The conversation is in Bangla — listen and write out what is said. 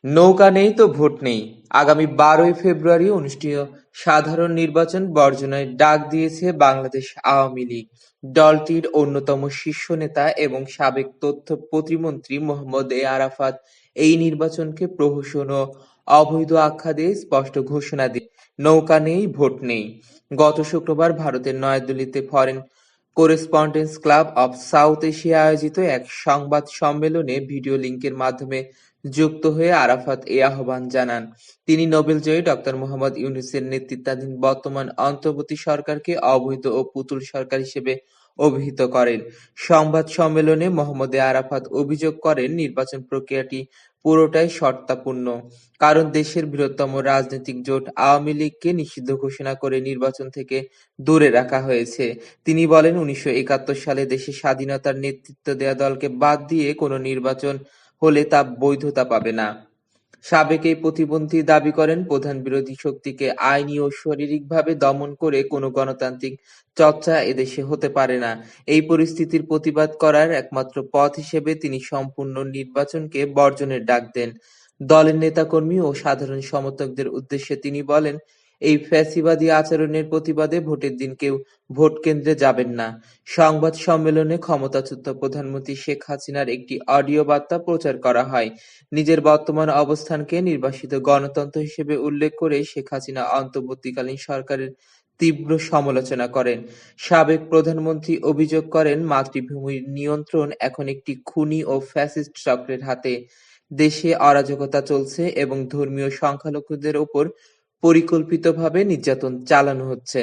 নৌকা নেই তো ভোট নেই, আগামী ১২ই ফেব্রুয়ারি অনুষ্ঠেয় সাধারণ নির্বাচন বর্জনের ডাক দিয়েছে বাংলাদেশ আওয়ামী লীগ। দলটির অন্যতম শীর্ষ নেতা এবং সাবেক তথ্য প্রতিমন্ত্রী মোহাম্মদ আরাফাত এই নির্বাচনকে প্রহসন ও অবৈধ আখ্যা দিয়ে স্পষ্ট ঘোষণা দিয়ে নৌকা নেই, ভোট নেই। গত শুক্রবার ভারতের নয়াদিল্লিতে foreign correspondence club of south Asia আয়োজিত এক সংবাদ সম্মেলনে ভিডিও লিংকের মাধ্যমে যুক্ত হয়ে আরাফাত এ আহ্বান জানান। তিনি নোবেলজয়ী ডক্টর মোহাম্মদ ইউনূসের নেতৃত্বাধীন বর্তমান অন্তর্বর্তী সরকারকে অবৈধ ও পুতুল সরকার হিসেবে অভিহিত করেন। সংবাদ সম্মেলনে মোহাম্মদ আরাফাত অভিযোগ করেন, নির্বাচন প্রক্রিয়াটি পুরোটাই শর্তাপন্ন, কারণ দেশের বৃহত্তম রাজনৈতিক জোট আওয়ামী লীগকে নিষিদ্ধ ঘোষণা করে নির্বাচন থেকে দূরে রাখা হয়েছে। তিনি বলেন, ১৯৭১ সালে দেশে স্বাধীনতার নেতৃত্ব দেয়া দলকে বাদ দিয়ে কোনো নির্বাচন হলে তা বৈধতা পাবে না। সাবেক এই প্রতিমন্ত্রী দাবি করেন, প্রধান বিরোধী শক্তিকে আইনি ও শারীরিকভাবে দমন করে কোনো গণতান্ত্রিক চর্চা এদেশে হতে পারে না। এই পরিস্থিতির প্রতিবাদ করার একমাত্র পথ হিসেবে তিনি সম্পূর্ণ নির্বাচনকে বর্জনের ডাক দেন। দলের নেতাকর্মী ও সাধারণ সমর্থকদের উদ্দেশ্যে তিনি বলেন, এই ফ্যাসিবাদী আচরণের প্রতিবাদে ভোটের দিন কেউ ভোট কেন্দ্রে যাবেন না। সংবাদ সম্মেলনে ক্ষমতাচ্যুত প্রধানমন্ত্রী শেখ হাসিনার একটি অডিও বার্তা প্রচার করা হয়। নিজের বর্তমান অবস্থানকে নির্বাসিত গণতন্ত্র হিসেবে উল্লেখ করে শেখ হাসিনা অন্তর্বর্তীকালীন সরকারের তীব্র সমালোচনা করেন। সাবেক প্রধানমন্ত্রী অভিযোগ করেন, মাতৃভূমির নিয়ন্ত্রণ এখন একটি খুনি ও ফ্যাসিস্ট চক্রের হাতে। দেশে অরাজকতা চলছে এবং ধর্মীয় সংখ্যালঘুদের ওপর পরিকল্পিতভাবে নির্যাতন চালানো হচ্ছে।